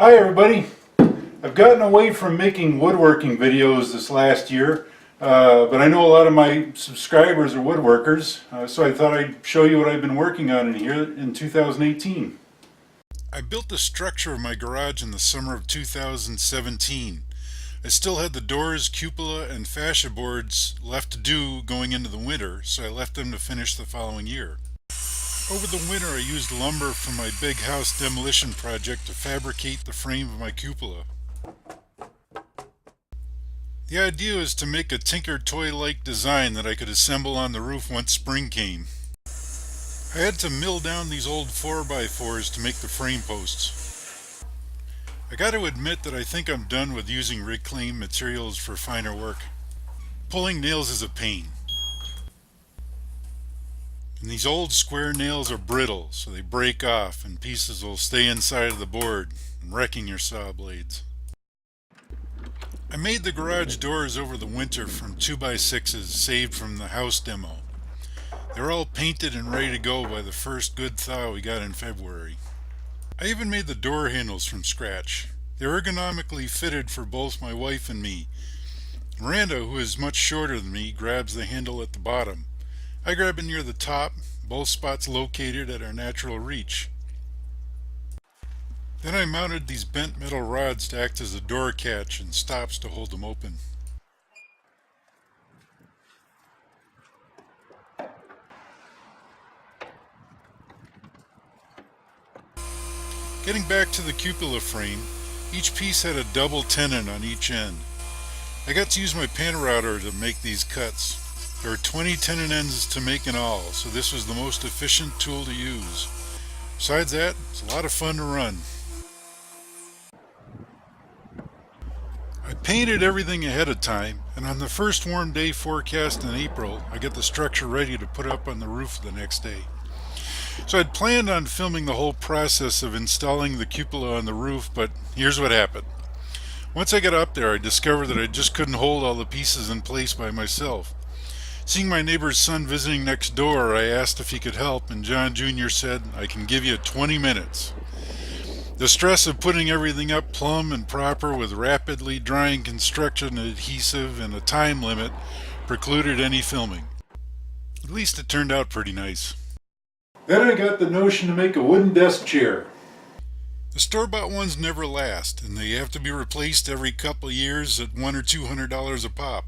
Hi everybody. I've gotten away from making woodworking videos this last year, but I know a lot of my subscribers are woodworkers, so I thought I'd show you what I've been working on in here in 2018. I built the structure of my garage in the summer of 2017. I still had the doors, cupola, and fascia boards left to do going into the winter, so I left them to finish the following year. Over the winter I used lumber from my big house demolition project to fabricate the frame of my cupola. The idea was to make a Tinker Toy-like design that I could assemble on the roof once spring came. I had to mill down these old 4x4s to make the frame posts. I got to admit that I think I'm done with using reclaimed materials for finer work. Pulling nails is a pain. And these old square nails are brittle, so they break off and pieces will stay inside of the board, wrecking your saw blades. I made the garage doors over the winter from 2x6s saved from the house demo. They're all painted and ready to go by the first good thaw we got in February. I even made the door handles from scratch. They're ergonomically fitted for both my wife and me. Miranda, who is much shorter than me, grabs the handle at the bottom. I grab it near the top, both spots located at our natural reach. Then I mounted these bent metal rods to act as a door catch and stops to hold them open. Getting back to the cupola frame, each piece had a double tenon on each end. I got to use my pan router to make these cuts. There are 20 tenon ends to make in all, so this was the most efficient tool to use. Besides that, it's a lot of fun to run. I painted everything ahead of time, and on the first warm day forecast in April, I get the structure ready to put up on the roof the next day. So I'd planned on filming the whole process of installing the cupola on the roof, but here's what happened. Once I got up there, I discovered that I just couldn't hold all the pieces in place by myself. Seeing my neighbor's son visiting next door, I asked if he could help, and John Jr. said, "I can give you 20 minutes. The stress of putting everything up plumb and proper with rapidly drying construction adhesive and a time limit precluded any filming. At least it turned out pretty nice. Then I got the notion to make a wooden desk chair. The store-bought ones never last, and they have to be replaced every couple years at $100 or $200 a pop.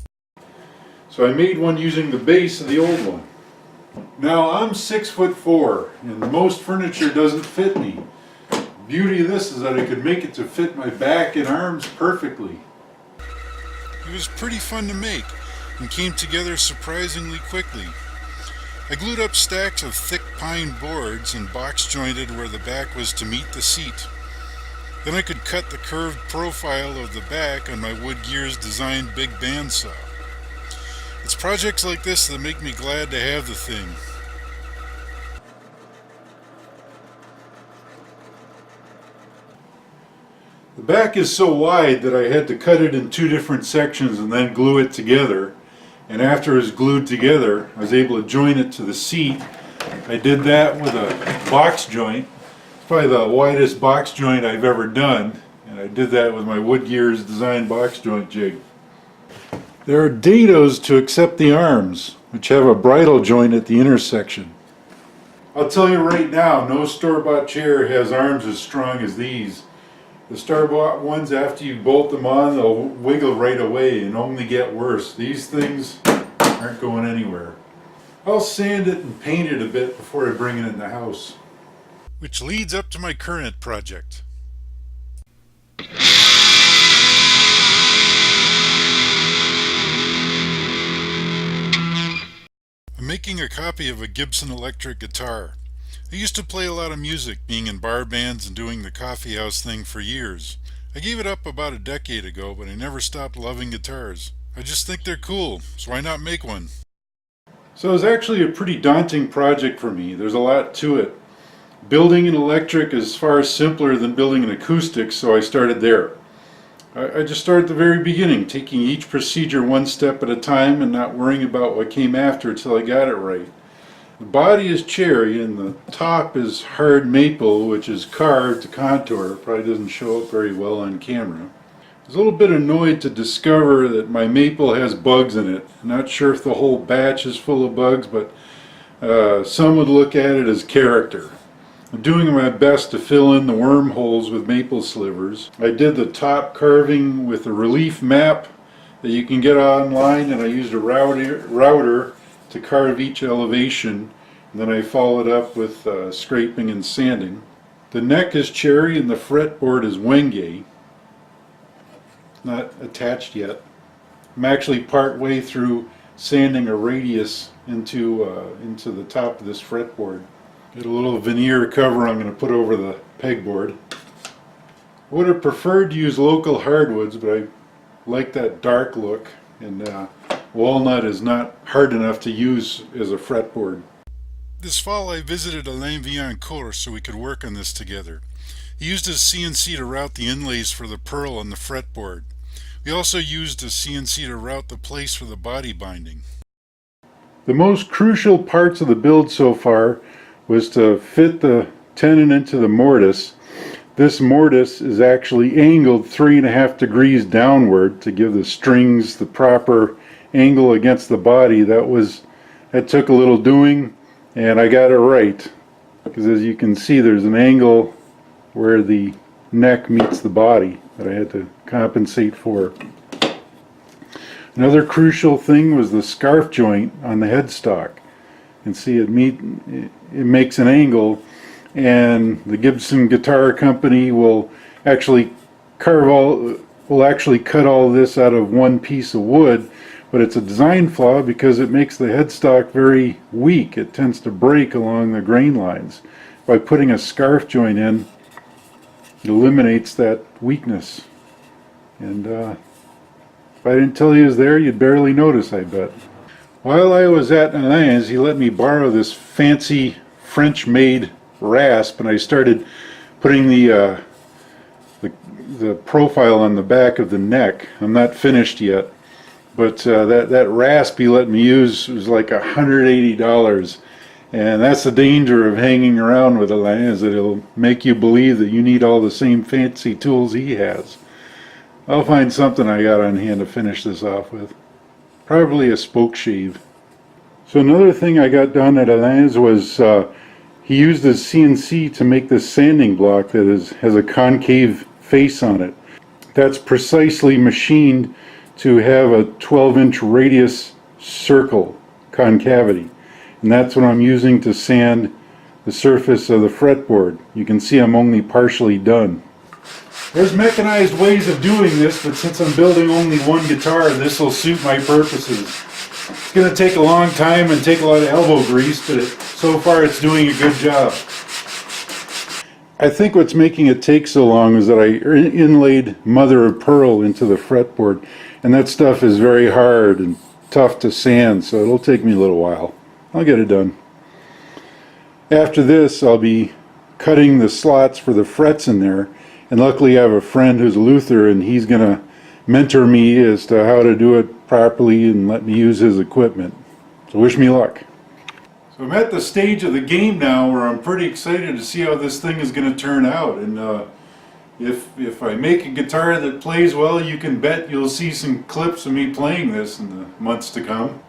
So I made one using the base of the old one. Now I'm 6'4", and most furniture doesn't fit me. The beauty of this is that I could make it to fit my back and arms perfectly. It was pretty fun to make and came together surprisingly quickly. I glued up stacks of thick pine boards and box jointed where the back was to meet the seat. Then I could cut the curved profile of the back on my Wood Gears designed big bandsaw. It's projects like this that make me glad to have the thing. The back is so wide that I had to cut it in two different sections and then glue it together. And after it was glued together, I was able to join it to the seat. I did that with a box joint. It's probably the widest box joint I've ever done. And I did that with my Wood Gears design box joint jig. There are dados to accept the arms, which have a bridle joint at the intersection. I'll tell you right now, no store-bought chair has arms as strong as these. The store-bought ones, after you bolt them on, they'll wiggle right away and only get worse. These things aren't going anywhere. I'll sand it and paint it a bit before I bring it in the house. Which leads up to my current project. I'm making a copy of a Gibson electric guitar. I used to play a lot of music, being in bar bands and doing the coffee house thing for years. I gave it up about a decade ago, but I never stopped loving guitars. I just think they're cool, so why not make one? So it was actually a pretty daunting project for me. There's a lot to it. Building an electric is far simpler than building an acoustic, so I started there. I just started at the very beginning, taking each procedure one step at a time and not worrying about what came after until I got it right. The body is cherry and the top is hard maple, which is carved to contour. It probably doesn't show up very well on camera. I was a little bit annoyed to discover that my maple has bugs in it. I'm not sure if the whole batch is full of bugs, but some would look at it as character. I'm doing my best to fill in the wormholes with maple slivers. I did the top carving with a relief map that you can get online, and I used a router to carve each elevation, and then I followed up with scraping and sanding. The neck is cherry and the fretboard is wenge. Not attached yet. I'm actually part way through sanding a radius into the top of this fretboard. Get a little veneer cover I'm going to put over the pegboard. I would have preferred to use local hardwoods, but I like that dark look, and walnut is not hard enough to use as a fretboard. This fall I visited Alain Villancourt so we could work on this together. He used his CNC to route the inlays for the pearl on the fretboard. We also used a CNC to route the place for the body binding. The most crucial parts of the build so far was to fit the tenon into the mortise. This mortise is actually angled 3.5 degrees downward to give the strings the proper angle against the body. That took a little doing, and I got it right, because as you can see there's an angle where the neck meets the body that I had to compensate for. Another crucial thing was the scarf joint on the headstock. You can see it makes an angle, and the Gibson Guitar Company will actually cut all this out of one piece of wood, but it's a design flaw because it makes the headstock very weak. It tends to break along the grain lines. By putting a scarf joint in, it eliminates that weakness. And if I didn't tell you it was there, you'd barely notice, I bet. While I was at Alain's, he let me borrow this fancy French-made rasp, and I started putting the profile on the back of the neck. I'm not finished yet, but that rasp he let me use was like $180, and that's the danger of hanging around with Alain, is that it'll make you believe that you need all the same fancy tools he has. I'll find something I got on hand to finish this off with. Probably a spoke shave. So another thing I got done at Alain's was he used his CNC to make this sanding block that has a concave face on it. That's precisely machined to have a 12-inch radius circle concavity. And that's what I'm using to sand the surface of the fretboard. You can see I'm only partially done. There's mechanized ways of doing this, but since I'm building only one guitar, this will suit my purposes. It's going to take a long time and take a lot of elbow grease, but so far it's doing a good job. I think what's making it take so long is that I inlaid mother of pearl into the fretboard, and that stuff is very hard and tough to sand, so it'll take me a little while. I'll get it done. After this, I'll be cutting the slots for the frets in there. And luckily I have a friend who's a luthier, and he's going to mentor me as to how to do it properly and let me use his equipment. So wish me luck. So I'm at the stage of the game now where I'm pretty excited to see how this thing is going to turn out. And if I make a guitar that plays well, you can bet you'll see some clips of me playing this in the months to come.